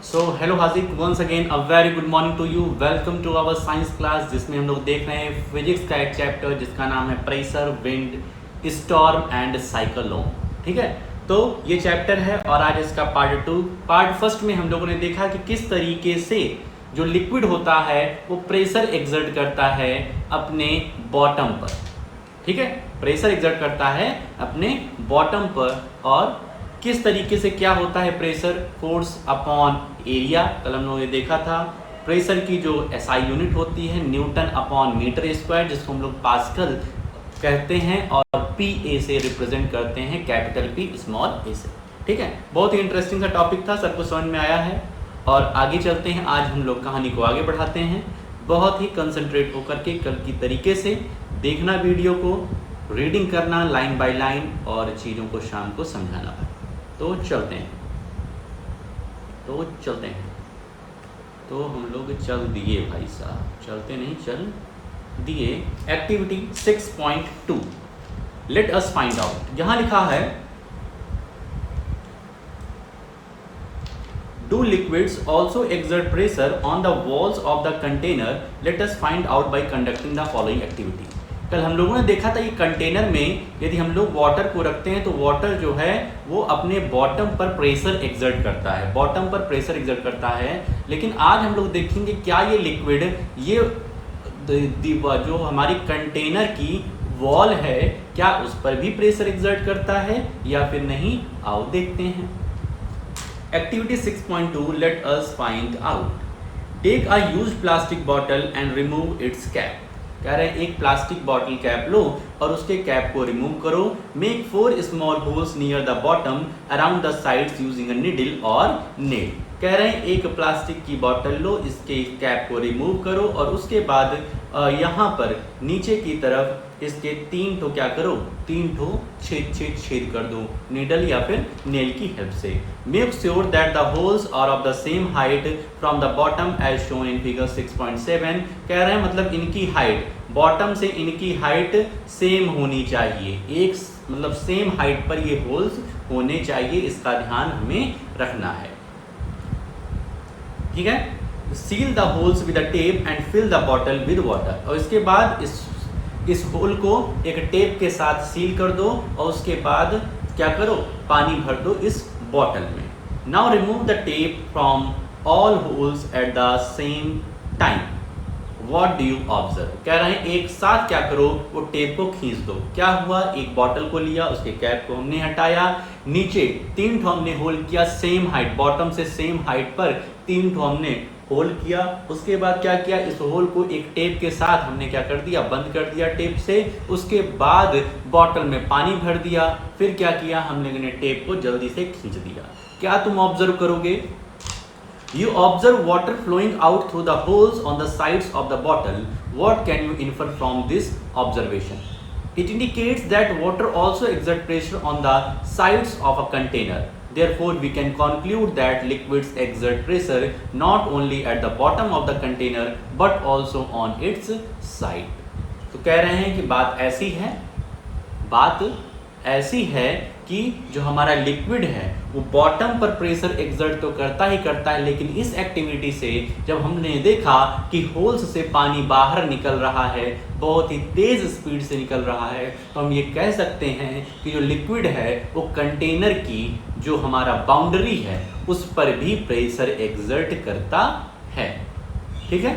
So hello Hazik, once again a very good morning to you. Welcome to our science class, जिसमें हम लोग देख रहे हैं फिजिक्स का एक चैप्टर जिसका नाम है pressure, wind, storm and cyclone. ठीक है, तो ये चैप्टर है और आज इसका पार्ट 2। पार्ट फर्स्ट में हम लोगों ने देखा कि किस तरीके से जो लिक्विड होता है वो प्रेशर एक्सर्ट करता है अपने बॉटम पर। ठीक है, प्रेशर एक्सर्ट करता है अपने बॉटम पर और किस तरीके से क्या होता है प्रेशर, फोर्स अपॉन एरिया। कल हम लोगों ने देखा था प्रेशर की जो एसआई यूनिट होती है न्यूटन अपॉन मीटर स्क्वायर, जिसको हम लोग पास्कल कहते हैं और पी ए से रिप्रेजेंट करते हैं, कैपिटल पी स्मॉल ए से। ठीक है, बहुत ही इंटरेस्टिंग सा टॉपिक था, सबको समझ में आया है। और आगे चलते हैं, आज हम लोग कहानी को आगे बढ़ाते हैं। बहुत ही कंसंट्रेट होकर के कल की तरीके से देखना वीडियो को, रीडिंग करना लाइन बाय लाइन और चीज़ों को शाम को समझाना है। तो चलते हैं तो हम लोग चल दिए भाई साहब, चलते नहीं चल दिए। Activity 6.2 let us find out. यहाँ लिखा है do liquids also exert pressure on the walls of the container, late us find out by conducting the following activity. कल हम लोगों ने देखा था ये कंटेनर में यदि हम लोग वाटर को रखते हैं तो वाटर जो है वो अपने बॉटम पर प्रेशर एक्सर्ट करता है, बॉटम पर प्रेशर एक्सर्ट करता है। लेकिन आज हम लोग देखेंगे क्या ये लिक्विड, ये जो हमारी कंटेनर की वॉल है, क्या उस पर भी प्रेशर एक्सर्ट करता है या फिर नहीं। आओ देखते हैं। Activity 6.2 let us find out. Take a used plastic bottle and remove its cap. कह रहे हैं एक प्लास्टिक बॉटल कैप लो और उसके कैप को रिमूव करो। Make 4 small holes near the bottom around the sides using a needle और nail. कह रहे हैं एक प्लास्टिक की बॉटल लो, इसके कैप को रिमूव करो और उसके बाद यहाँ पर नीचे की तरफ इसके 3 ठो क्या करो, 3 ठो छेद कर दो नीडल या फिर नेल की हेल्प से। Make sure that the holes are of the same height from the bottom as shown in figure 6.7। कह रहे हैं मतलब इनकी हाइट, बॉटम से इनकी हाइट सेम होनी चाहिए, एक मतलब सेम हाइट पर ये होल्स होने चाहिए, इसका ध्यान हमें रखना है। ठीक है, seal the holes with a tape and fill the bottle with water. और इसके बाद इस होल को एक टेप के साथ सील कर दो और उसके बाद क्या करो, पानी भर दो इस बॉटल में। Now remove the tape from all holes at the same time. What do you observe. कह रहे हैं एक साथ क्या करो, वो टेप को खींच दो। क्या हुआ, एक बॉटल को लिया, उसके कैप को हमने हटाया, नीचे 3 ठो हमने होल किया सेम हाइट, बॉटम से सेम हाइट पर 3 ठो हमने होल किया। उसके बाद क्या किया, इस होल को एक टेप के साथ हमने क्या कर दिया, बंद कर दिया टेप से। उसके बाद बॉटल में पानी भर दिया, फिर क्या किया हमने टेप को जल्दी से खींच दिया। क्या तुम ऑब्जर्व करोगे, you observe water flowing out through the holes on the sides of the bottle. What can you infer from this observation? It indicates that water also exerts pressure on the sides of a container. Therefore, we can conclude that liquids exert pressure not only at the bottom of the container but also on its side. तो कह रहे हैं कि बात ऐसी है कि जो हमारा लिक्विड है वो बॉटम पर प्रेशर एक्सर्ट तो करता ही करता है, लेकिन इस एक्टिविटी से जब हमने देखा कि होल्स से पानी बाहर निकल रहा है, बहुत ही तेज स्पीड से निकल रहा है, तो हम ये कह सकते हैं कि जो लिक्विड है वो कंटेनर की जो हमारा बाउंड्री है उस पर भी प्रेशर एक्सर्ट करता है। ठीक है,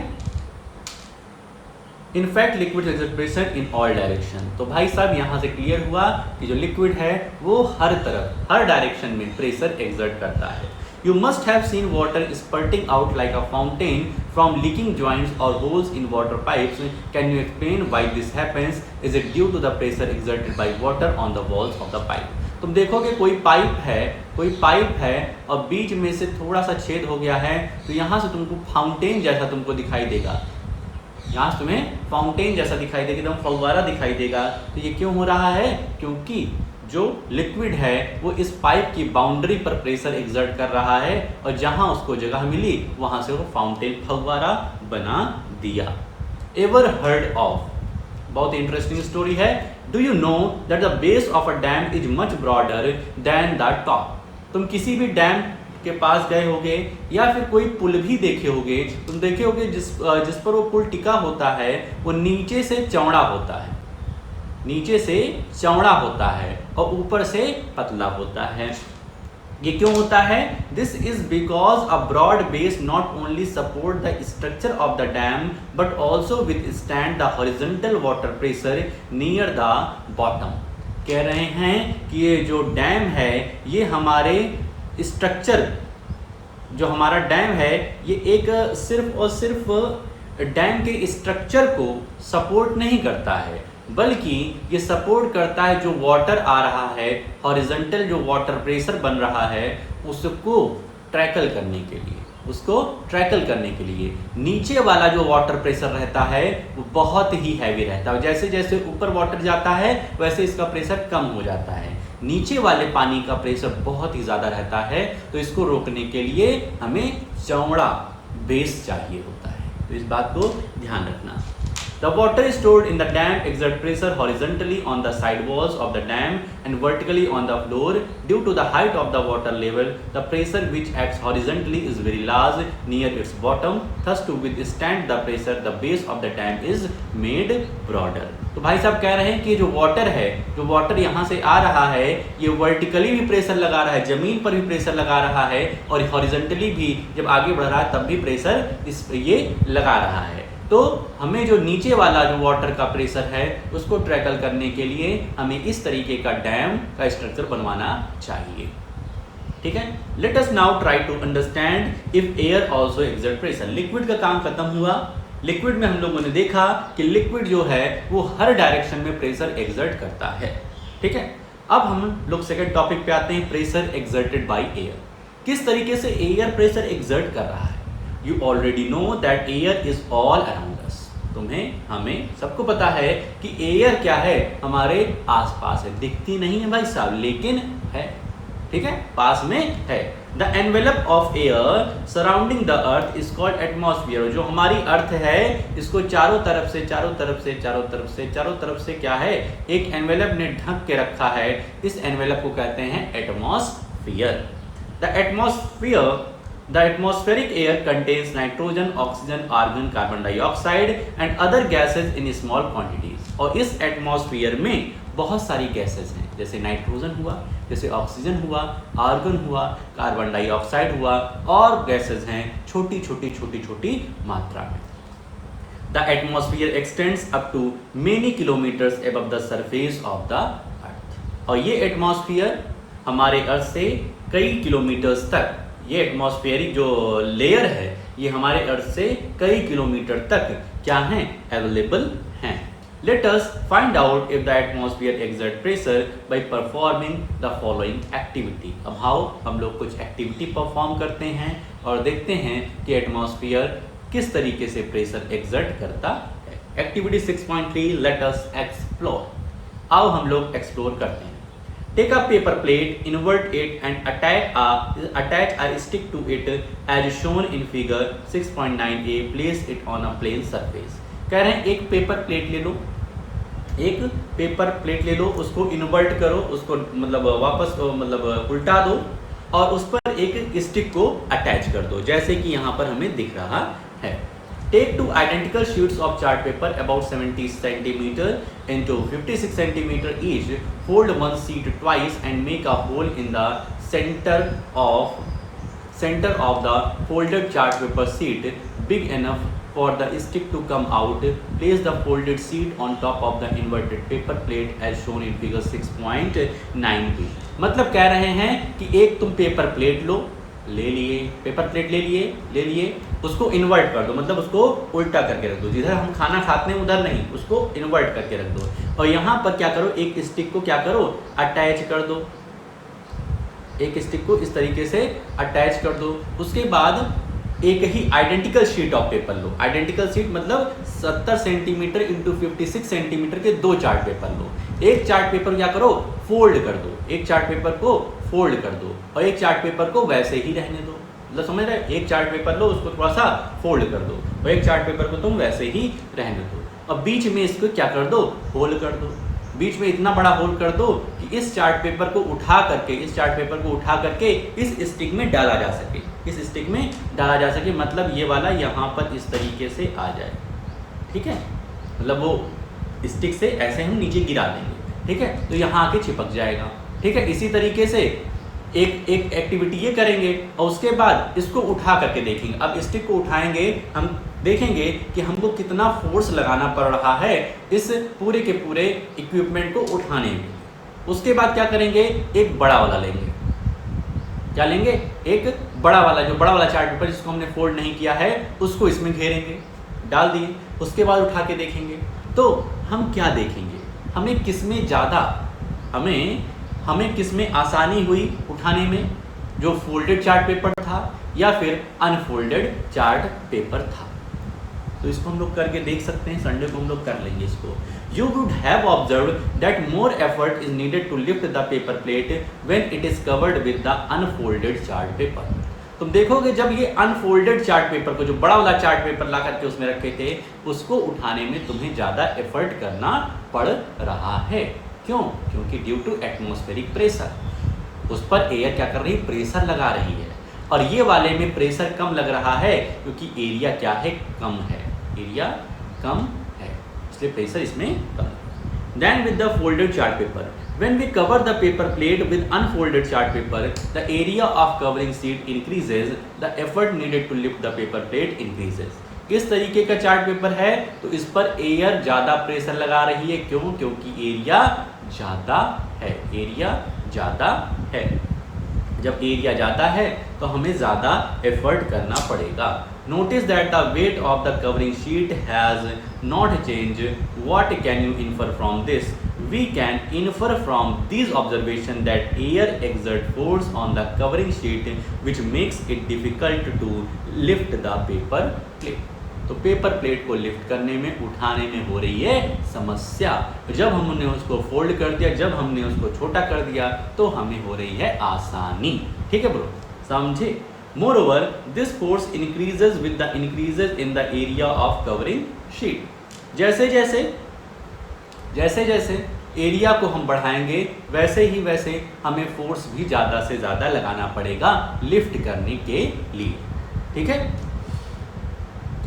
in fact liquid exert pressure in all direction. तो भाई साहब यहाँ से क्लियर हुआ कि जो लिक्विड है वो हर तरफ, हर डायरेक्शन में प्रेशर एक्सर्ट करता है। You must have seen water spurting out like a fountain from leaking joints और holes in water pipes. Can you explain why this happens? Is it due to the pressure exerted by water on the walls of the pipe. तुम देखोगे कोई pipe है और बीच में से थोड़ा सा छेद हो गया है, तो यहाँ से तुमको फाउंटेन जैसा तुमको दिखाई देगा, यहाँ तुम्हें फाउंटेन जैसा दिखाई देगा, एकदम फव्वारा दिखाई देगा। तो ये क्यों हो रहा है, क्योंकि जो लिक्विड है वो इस पाइप की बाउंड्री पर प्रेशर एक्सर्ट कर रहा है और जहाँ उसको जगह मिली वहाँ से वो फाउंटेन फव्वारा बना दिया। एवर हर्ड ऑफ, बहुत इंटरेस्टिंग स्टोरी है। Do you know that the base of a dam is much broader then the top. तुम किसी भी डैम के पास गए होगे या फिर कोई पुल भी देखे होगे, तुम देखे होगे जिस पर वो पुल टिका होता है वो नीचे से चौड़ा होता है, नीचे से चौड़ा होता है और ऊपर से पतला होता है। ये क्यों होता है? This is because a broad base not only support the structure of the dam but also withstand the horizontal water pressure near the bottom. कह रहे हैं कि ये जो डैम है ये हमारे स्ट्रक्चर, जो हमारा डैम है ये एक सिर्फ और सिर्फ डैम के स्ट्रक्चर को सपोर्ट नहीं करता है बल्कि ये सपोर्ट करता है जो वाटर आ रहा है, हॉरिजॉन्टल जो वाटर प्रेशर बन रहा है उसको ट्रैकल करने के लिए, उसको ट्रैकल करने के लिए। नीचे वाला जो वाटर प्रेशर रहता है वो बहुत ही हैवी रहता है, जैसे जैसे ऊपर वाटर जाता है वैसे इसका प्रेशर कम हो जाता है। नीचे वाले पानी का प्रेशर बहुत ही ज़्यादा रहता है, तो इसको रोकने के लिए हमें चौड़ा बेस चाहिए होता है, तो इस बात को ध्यान रखना। The water stored in the dam exert pressure horizontally on the side walls of the dam and vertically on the floor. Due to the height of the water level, the pressure which acts horizontally is very large near its bottom. Thus, to withstand the pressure, the base of the dam is made broader. तो भाई साहब कह रहे हैं कि जो water है, जो वाटर यहाँ से आ रहा है ये वर्टिकली भी प्रेशर लगा रहा है, जमीन पर भी प्रेशर लगा रहा है और हॉरिजॉन्टली भी जब आगे बढ़ रहा है तब भी प्रेशर ये लगा रहा है। तो हमें जो नीचे वाला जो वाटर का प्रेशर है उसको ट्रैकल करने के लिए हमें इस तरीके का डैम का स्ट्रक्चर बनवाना चाहिए। ठीक है, let us now try to understand if air also exert pressure. Liquid का काम खत्म हुआ। लिक्विड में हम लोगों ने देखा कि लिक्विड जो है वो हर डायरेक्शन में प्रेशर एक्सर्ट करता है। ठीक है, अब हम लोग सेकंड टॉपिक पे आते हैं, प्रेशर एक्सर्टेड बाय एयर। किस तरीके से एयर प्रेशर एक्सर्ट कर रहा है? You already know that air is all around us. तुम्हें हमें सबको पता है कि एयर क्या है, हमारे आसपास है, दिखती नहीं है भाई साहब लेकिन है। ठीक है, पास में है। The envelope of air surrounding the earth is called atmosphere. जो हमारी अर्थ है इसको चारों तरफ से क्या है, एक एनवेलप ने ढक के रखा है, इस एनवेलप को कहते हैं atmosphere. The atmospheric air contains nitrogen, oxygen, argon, carbon dioxide and other gases in small quantities. और इस एटमॉस्फेयर में बहुत सारी गैसेस हैं, जैसे नाइट्रोजन हुआ, जैसे ऑक्सीजन हुआ, आर्गन हुआ, कार्बन डाइऑक्साइड हुआ और गैसेस हैं छोटी मात्रा में। The atmosphere extends up to many kilometers above the surface of the earth. और ये एटमॉस्फेयर हमारे अर्थ से कई किलोमीटर्स तक, ये एटमॉस्फेरिक जो लेयर है ये हमारे अर्थ से कई किलोमीटर तक क्या हैं, अवेलेबल हैं। Late us find out if the atmosphere exert pressure by performing the following activity. अब हम लोग कुछ एक्टिविटी परफॉर्म करते हैं और देखते हैं कि एटमॉस्फेयर किस तरीके से प्रेशर एक्सर्ट करता है। Activity 6.3 let us explore. आओ हम लोग एक्सप्लोर करते हैं। Take a paper plate, invert it and attach a stick to it as shown in figure 6.9a. Place it on a plane surface. कह रहे हैं एक पेपर प्लेट ले लो, उसको इन्वर्ट करो, उसको मतलब वापस उल्टा दो और उस पर एक स्टिक को अटैच कर दो, जैसे कि यहाँ पर हमें दिख रहा है। Take two identical sheets of chart paper about 70 cm into 56 cm each. Fold one sheet twice and make a hole in the center of the folded chart paper sheet big enough for the stick to come out. Place the folded sheet on top of the inverted paper plate as shown in figure 6.9b. मतलब कह रहे हैं कि एक तुम paper plate paper plate ले लिए, उसको इन्वर्ट कर दो, मतलब उसको उल्टा करके रख दो, जिधर हम खाना खाते हैं उधर नहीं, उसको इन्वर्ट करके रख दो और यहाँ पर क्या करो, एक स्टिक को क्या करो, अटैच कर दो, एक स्टिक को इस तरीके से अटैच कर दो। उसके बाद एक ही आइडेंटिकल शीट ऑफ पेपर लो। आइडेंटिकल शीट मतलब 70 सेंटीमीटर इंटू 56 सेंटीमीटर के दो चार्ट पेपर लो। एक चार्ट पेपर क्या करो, फोल्ड कर दो, एक चार्ट पेपर को फोल्ड कर दो और एक चार्ट पेपर को वैसे ही रहने दो। मतलब समझ रहे, एक चार्ट पेपर लो, उसको थोड़ा सा फोल्ड कर दो और एक चार्ट पेपर को तुम वैसे ही रहने दो और बीच में इसको क्या कर दो, होल कर दो। बीच में इतना बड़ा होल कर दो कि इस चार्ट पेपर को उठा करके इस स्टिक में डाला जा सके, मतलब ये वाला यहाँ पर इस तरीके से आ जाए, ठीक है, मतलब वो स्टिक से ऐसे हम नीचे गिरा देंगे, ठीक है, तो यहाँ आके चिपक जाएगा, ठीक है। इसी तरीके से एक एक्टिविटी ये करेंगे और उसके बाद इसको उठा करके देखेंगे। अब स्टिक को उठाएंगे, हम देखेंगे कि हमको कितना फोर्स लगाना पड़ रहा है इस पूरे के पूरे इक्विपमेंट को उठाने में। उसके बाद क्या करेंगे, एक बड़ा वाला लेंगे, क्या लेंगे, एक बड़ा वाला, जो बड़ा वाला चार्ट पेपर जिसको हमने फोल्ड नहीं किया है उसको इसमें घेरेंगे, डाल दिए। उसके बाद उठा के देखेंगे तो हम क्या देखेंगे, हमें किसमें आसानी हुई उठाने में, जो फोल्डेड चार्ट पेपर था या फिर अनफोल्डेड चार्ट पेपर था। तो इसको हम लोग करके देख सकते हैं, संडे को हम लोग कर लेंगे इसको। You would have observed that more effort is needed to lift the paper plate when it is covered with the unfolded chart paper. तुम देखोगे जब ये अनफोल्डेड चार्ट पेपर को, जो बड़ा वाला चार्ट पेपर ला करके उसमें रखे थे, उसको उठाने में तुम्हें ज़्यादा एफर्ट करना पड़ रहा है। क्यों? क्योंकि ड्यू टू एटमॉस्फेरिक प्रेशर, उस पर एयर क्या कर रही है, प्रेशर लगा रही है। और ये वाले में प्रेशर कम लग रहा है क्योंकि एरिया क्या है, कम है, एरिया कम है, इसलिए प्रेशर इसमें कम है। Then with the folded chart paper, when we cover the paper plate with unfolded chart paper, the area of covering sheet increases, the effort needed to lift the paper plate increases. किस तरीके का chart paper है, तो इस पर air ज़्यादा pressure लगा रही है। क्यों? क्योंकि एरिया ज़्यादा है। जब एरिया ज़्यादा है तो हमें ज़्यादा एफर्ट करना पड़ेगा। Notice that the weight of the covering sheet has not changed. What can you infer from this? We can infer from these observations that air exerts force on the covering sheet, which makes it difficult to lift the paper plate. तो paper plate को lift करने में, उठाने में हो रही है समस्या। जब हमने उसको फोल्ड कर दिया, जब हमने उसको छोटा कर दिया, तो हमें हो रही है आसानी। ठीक है ब्रो, समझे? Moreover, this force increases with the increases in the area of covering sheet. जैसे जैसे एरिया को हम बढ़ाएंगे, वैसे हमें फोर्स भी ज़्यादा से ज़्यादा लगाना पड़ेगा लिफ्ट करने के लिए। ठीक है?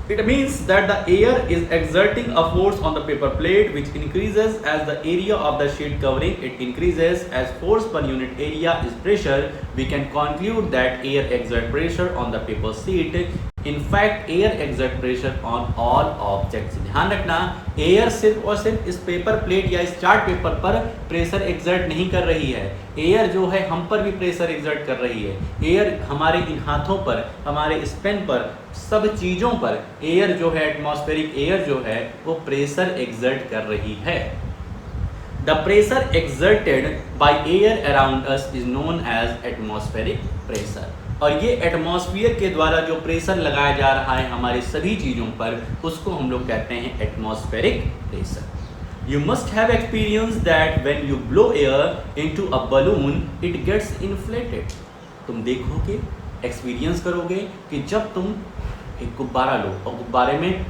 It means that the air is exerting a force on the paper plate which increases as the area of the sheet covering it increases. As force per unit area is pressure, we can conclude that air exerts pressure on the paper sheet. In fact, air exerts pressure on all objects. ध्यान रखना, air सिर्फ और सिर्फ इस paper plate या इस chart paper पर pressure exert नहीं कर रही है। एयर जो है हम पर भी प्रेशर एक्सर्ट कर रही है। एयर हमारे इन हाथों पर, हमारे इस पेन पर, सब चीज़ों पर एयर जो है, एटमॉस्फेरिक एयर जो है, वो प्रेशर एक्सर्ट कर रही है। The pressure exerted by air around us is known as atmospheric pressure. और ये एटमॉस्फेयर के द्वारा जो प्रेशर लगाया जा रहा है हमारी सभी चीज़ों पर, उसको हम लोग कहते हैं atmospheric pressure. You must have experienced that when you blow air into a balloon, it gets inflated. तुम देखोगे, एक्सपीरियंस करोगे कि जब तुम एक गुब्बारा लो और गुब्बारे में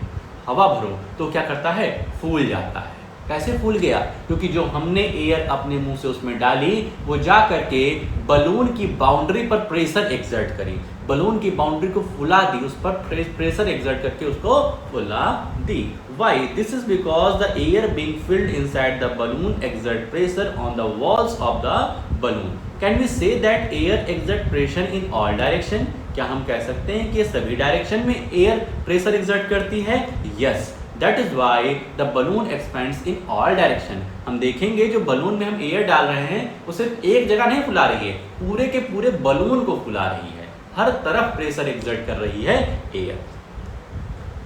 हवा भरो तो क्या करता है, फूल जाता है। कैसे फूल गया? क्योंकि जो हमने एयर अपने मुंह से उसमें डाली, वो जा करके बलून की बाउंड्री पर प्रेशर एक्सर्ट करी, बलून की बाउंड्री को फुला दी, उस पर प्रेशर एक्सर्ट करके उसको फुला दी। Why? This is because the air being filled inside the balloon exert pressure on the walls of the balloon. Can we say that air exert pressure in all direction? क्या हम कह सकते हैं कि सभी डायरेक्शन में एयर प्रेशर एक्सर्ट करती है? Yes. That is why the balloon expands in all direction. हम देखेंगे जो बलून में हम एयर डाल रहे हैं वो सिर्फ एक जगह नहीं फुला रही है, पूरे के पूरे बलून को फुला रही है, हर तरफ प्रेशर एक्सर्ट कर रही है air.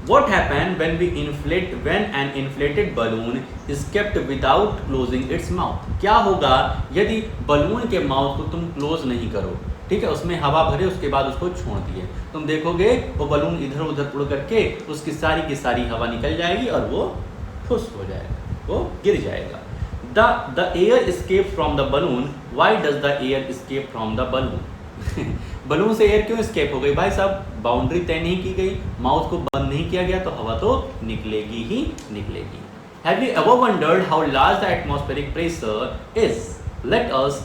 What happens when an inflated balloon is kept without closing its mouth? क्या होगा यदि बलून के माउथ को तुम क्लोज नहीं करो? ठीक है, उसमें हवा भरे, उसके बाद उसको छोड़ दिए, तुम देखोगे वो बलून इधर उधर उड़ करके उसकी सारी की सारी हवा निकल जाएगी और वो ठुस हो जाएगा, वो गिर जाएगा। The air escapes from the balloon. Why does the air escape from the balloon? Balloon से एयर क्यों escape हो गई भाई साहब? बाउंड्री तय नहीं की गई, माउथ को बंद नहीं किया गया, तो हवा तो निकलेगी ही निकलेगी। Have you ever wondered how large the atmospheric pressure is? Let us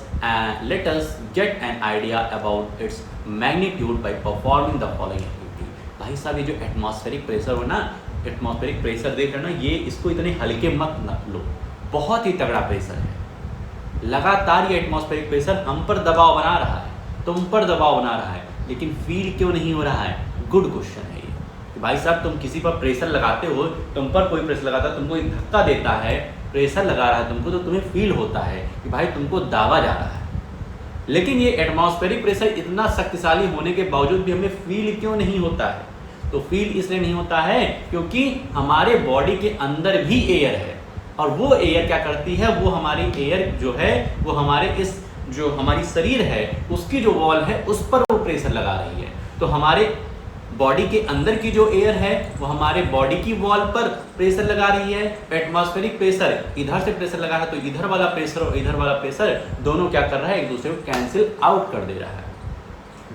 get an idea about its magnitude by performing the following activity. भाई साहब ये जो एटमॉस्फेरिक प्रेशर हो ना, एटमॉस्फेरिक प्रेशर देख रहे हो ना, ये इसको इतने हल्के मत न लो, बहुत ही तगड़ा प्रेशर है। लगातार ये एटमॉस्फेरिक प्रेशर हम पर दबाव बना रहा है, तुम पर दबाव बना रहा है, लेकिन फील क्यों नहीं हो रहा है? गुड क्वेश्चन है ये कि भाई साहब तुम किसी पर प्रेशर लगाते हो, तुम पर कोई प्रेशर लगाता है, तुमको एक धक्का देता है, प्रेशर लगा रहा है तुमको, तो तुम्हें फील होता है कि भाई तुमको दाबा जा रहा है। लेकिन ये एटमॉस्फेरिक प्रेशर इतना शक्तिशाली होने के बावजूद भी हमें फील क्यों नहीं होता है? तो फील इसलिए नहीं होता है क्योंकि हमारे बॉडी के अंदर भी एयर है, और वो एयर क्या करती है, वो हमारी एयर जो है वो हमारे इस जो हमारी शरीर है उसकी जो वॉल है उस पर वो प्रेशर लगा रही है। तो हमारे बॉडी के अंदर की जो एयर है वो हमारे बॉडी की वॉल पर प्रेशर लगा रही है। एटमॉस्फेरिक प्रेशर इधर से प्रेशर लगा रहा है, तो इधर वाला प्रेशर और इधर वाला प्रेशर दोनों क्या कर रहा है, एक दूसरे को कैंसिल आउट कर दे रहा है,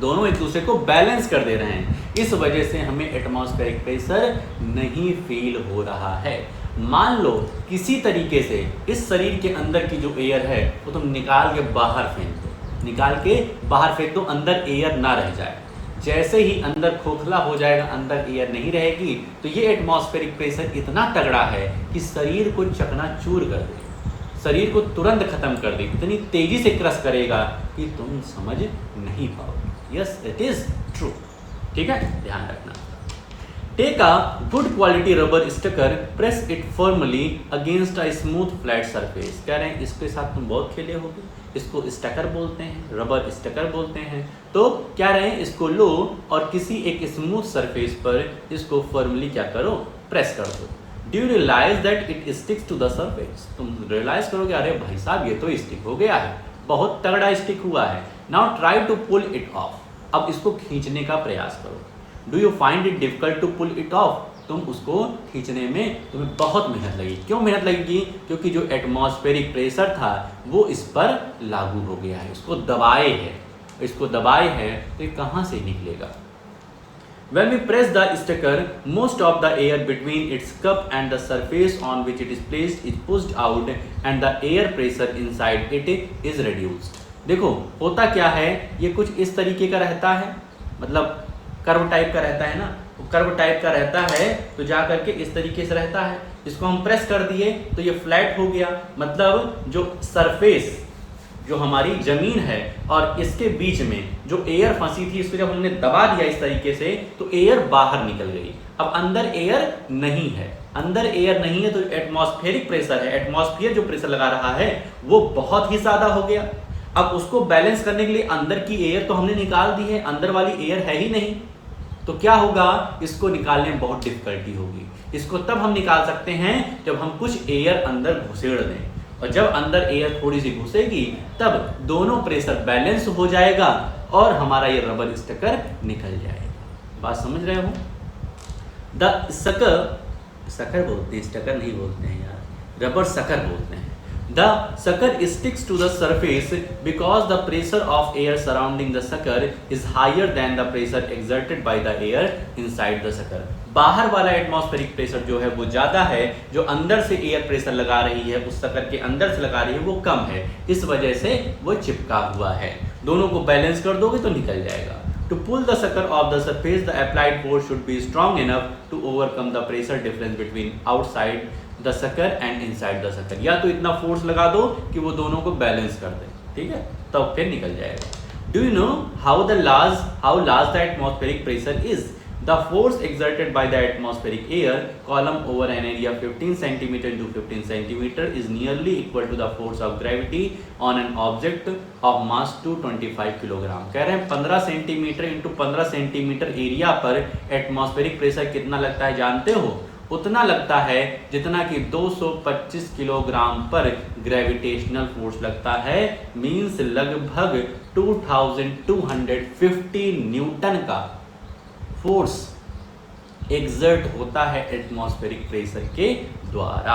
दोनों एक दूसरे को बैलेंस कर दे रहे हैं। इस वजह से हमें एटमॉस्फेरिक प्रेशर नहीं फील हो रहा है। मान लो किसी तरीके से इस शरीर के अंदर की जो एयर है वो तुम निकाल के बाहर फेंक दो, निकाल के बाहर फेंक दो, अंदर एयर ना रह जाए। जैसे ही अंदर खोखला हो जाएगा, अंदर एयर नहीं रहेगी, तो ये एटमॉस्फेरिक प्रेशर इतना तगड़ा है कि शरीर को चकनाचूर कर दे, शरीर को तुरंत खत्म कर दे, इतनी तेजी से क्रश करेगा कि तुम समझ नहीं पाओगे। Yes, it is true. ठीक है, ध्यान रखना। Take a good quality rubber sticker, press it firmly against a smooth flat surface. कह रहे हैं इसके साथ तुम बहुत खेले होगे, इसको स्टिकर बोलते हैं, रबर स्टिकर बोलते हैं। तो क्या रहे हैं, इसको लो और किसी एक स्मूथ सरफेस पर इसको फर्मली क्या करो, प्रेस कर दो। Do you realize that it sticks to the surface? तुम रियलाइज करोगे अरे भाई साहब ये तो स्टिक हो गया है, बहुत तगड़ा स्टिक हुआ है। Now try to pull it off. अब इसको खींचने का प्रयास करो। Do you find it difficult to pull it off? तुम उसको खींचने में तुम्हें बहुत मेहनत लगी। क्यों मेहनत लगेगी? क्योंकि जो एटमॉस्फेरिक प्रेशर था वो इस पर लागू हो गया है, इसको दबाए है, इसको दबाए है, तो ये कहाँ से निकलेगा? When we press the sticker, most of the air between its cup and the surface on which it is placed is pushed out and the air pressure inside it is reduced. देखो होता क्या है, ये कुछ इस तरीके का रहता है, मतलब कर्व टाइप का रहता है ना, कर्व टाइप का रहता है, तो जा करके इस तरीके से रहता है। इसको हम प्रेस कर दिए तो ये फ्लैट हो गया, मतलब जो सरफेस जो हमारी जमीन है और इसके बीच में जो एयर फंसी थी, इसको जब हमने दबा दिया इस तरीके से तो एयर बाहर निकल गई। अब अंदर एयर नहीं है, अंदर एयर नहीं है तो एटमॉस्फेरिक प्रेशर है, एटमॉस्फेयर जो प्रेशर लगा रहा है वो बहुत ही ज्यादा हो गया। अब उसको बैलेंस करने के लिए अंदर की एयर तो हमने निकाल दी है, अंदर वाली एयर है ही नहीं, तो क्या होगा, इसको निकालने में बहुत डिफिकल्टी होगी। इसको तब हम निकाल सकते हैं जब हम कुछ एयर अंदर घुसेड़ दें, और जब अंदर एयर थोड़ी सी घुसेगी तब दोनों प्रेशर बैलेंस हो जाएगा और हमारा ये रबर स्टिकर निकल जाएगा। बात समझ रहे हो? द सकर बोलते हैं, स्टिकर नहीं बोलते हैं यार, रबर सकर बोलते हैं। The sucker sticks to the surface because the pressure of air surrounding the sucker is higher than the pressure exerted by the air inside the sucker. बाहर वाला एटमॉस्फेरिक प्रेशर जो है वो ज़्यादा है, जो अंदर से एयर प्रेशर लगा रही है उस सकर के अंदर से लगा रही है वो कम है, इस वजह से वो चिपका हुआ है। दोनों को बैलेंस कर दोगे तो निकल जाएगा। To pull the sucker off the surface, the applied force should be strong enough to overcome the pressure difference between outside the sucker and inside the sucker. या तो इतना फोर्स लगा दो कि वो दोनों को बैलेंस कर दे, ठीक है, तब फिर निकल जाएगा। Do you know how large the atmospheric pressure is? The force exerted by the atmospheric air column over an area 15 cm into 15 cm is nearly equal to the force of gravity on an object of mass 225 kg. कह रहे हैं 15 centimetre into 15 centimetre area पर atmospheric pressure कितना लगता है जानते हो? उतना लगता है जितना कि 225 किलोग्राम पर ग्रेविटेशनल फोर्स लगता है, मींस लगभग 2250 न्यूटन का फोर्स एग्जर्ट होता है एटमॉस्फेरिक प्रेशर के द्वारा।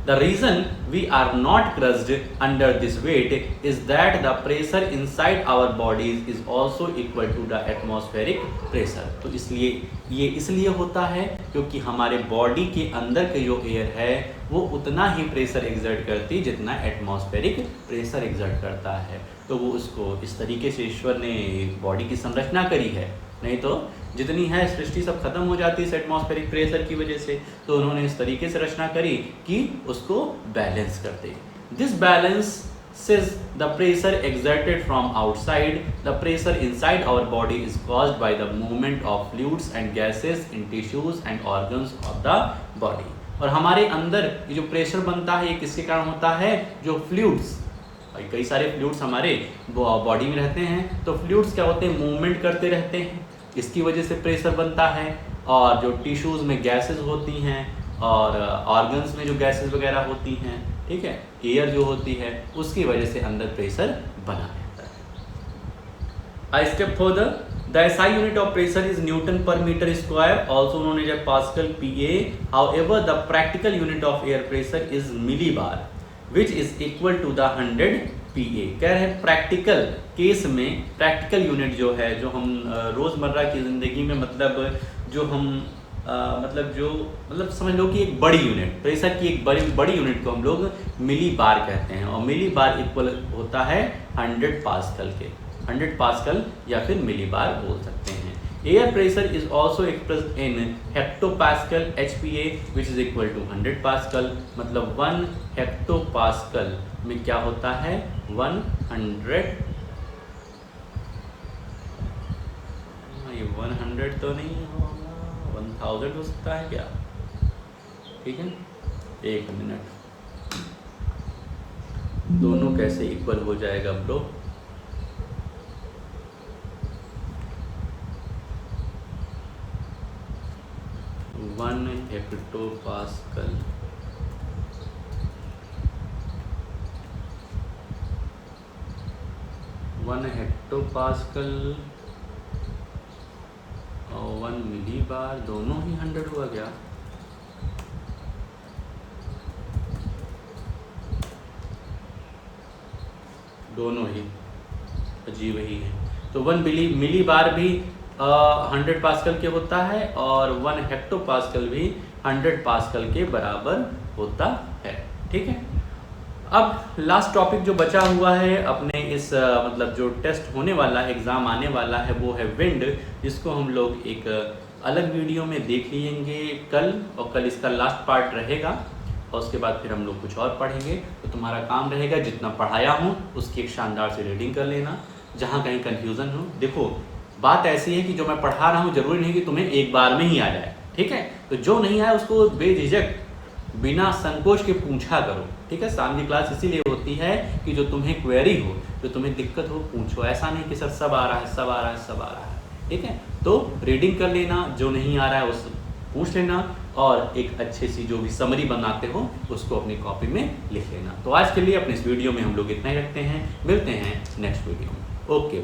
The reason we are not crushed under this weight is that the pressure inside our bodies is also equal to the atmospheric pressure. तो इसलिए ये इसलिए होता है क्योंकि हमारे बॉडी के अंदर के जो एयर है वो उतना ही प्रेशर एग्जर्ट करती है जितना एटमॉस्फेरिक प्रेशर एग्जर्ट करता है। तो वो उसको इस तरीके से ईश्वर ने बॉडी की संरचना करी है, नहीं तो जितनी है सृष्टि सब खत्म हो जाती है इस एटमॉस्फेरिक प्रेशर की वजह से। तो उन्होंने इस तरीके से रचना करी कि उसको बैलेंस कर दे। This balance says the pressure exerted from outside the pressure inside our body is caused by the movement of fluids and gases in tissues and organs of the body। और हमारे अंदर ये जो प्रेशर बनता है ये किसके कारण होता है? जो फ्लूइड्स, कई सारे फ्लूइड्स हमारे बॉडी में रहते हैं, तो फ्लूइड्स क्या होते हैं? मूवमेंट करते रहते हैं, इसकी वजह से प्रेशर बनता है। और जो टिश्यूज़ में गैसेस होती हैं और ऑर्गन्स में जो गैसेस वगैरह होती हैं, ठीक है, एयर जो होती है उसकी वजह से अंदर प्रेशर बना रहता है। I step further, the SI unit of pressure is newton per metre square, also उन्होंने जब pascal Pa. However the practical unit of air pressure is millibar which is equal to the 100 Pa. कह रहे हैं practical case में practical unit जो है, जो हम रोज़मर्रा की ज़िंदगी में मतलब जो हम मतलब समझ लो कि एक बड़ी यूनिट, प्रेशर की एक बड़ी यूनिट को हम लोग मिली बार कहते हैं। और मिली बार इक्वल होता है 100 पास्कल के। 100 पास्कल या फिर मिली बार बोल सकते हैं। Air pressure is also expressed in hectopascal HPA which is equal to 100 pascal. मतलब 1 हेक्टोपास्कल में क्या होता है? 100। ये 100 तो नहीं होगा, 1000 हो सकता है क्या? ठीक है, एक मिनट, दोनों कैसे इक्वल हो जाएगा ब्रो? वन हेक्टोपास्कल और 1 मिली बार दोनों ही 100 हुआ क्या? दोनों ही अजीब ही है। तो 1 मिली बार भी 100 पास्कल के होता है और 1 हेक्टोपास्कल भी 100 पास्कल के बराबर होता है। ठीक है, अब लास्ट टॉपिक जो बचा हुआ है अपने इस मतलब जो टेस्ट होने वाला है, एग्ज़ाम आने वाला है, वो है विंड, जिसको हम लोग एक अलग वीडियो में देख लेंगे कल, और कल इसका लास्ट पार्ट रहेगा और उसके बाद फिर हम लोग कुछ और पढ़ेंगे। तो तुम्हारा काम रहेगा जितना पढ़ाया हूँ उसकी एक शानदार से रीडिंग कर लेना। जहाँ कहीं कन्फ्यूज़न हो, देखो बात ऐसी है कि जो मैं पढ़ा रहा हूँ ज़रूरी नहीं कि तुम्हें एक बार में ही आ जाए, ठीक है? तो जो नहीं आए उसको बेझिझक बिना संकोच के पूछा करो, ठीक है? शाम की क्लास इसीलिए होती है कि जो तुम्हें क्वेरी हो, जो तुम्हें दिक्कत हो, पूछो। ऐसा नहीं कि सर सब आ रहा है, सब आ रहा है, सब आ रहा है, ठीक है? तो रीडिंग कर लेना, जो नहीं आ रहा है उस पूछ लेना, और एक अच्छी सी जो भी समरी बनाते हो उसको अपनी कॉपी में लिख लेना। तो आज के लिए अपने इस वीडियो में हम लोग इतना ही रखते हैं, मिलते हैं नेक्स्ट वीडियो में। ओके।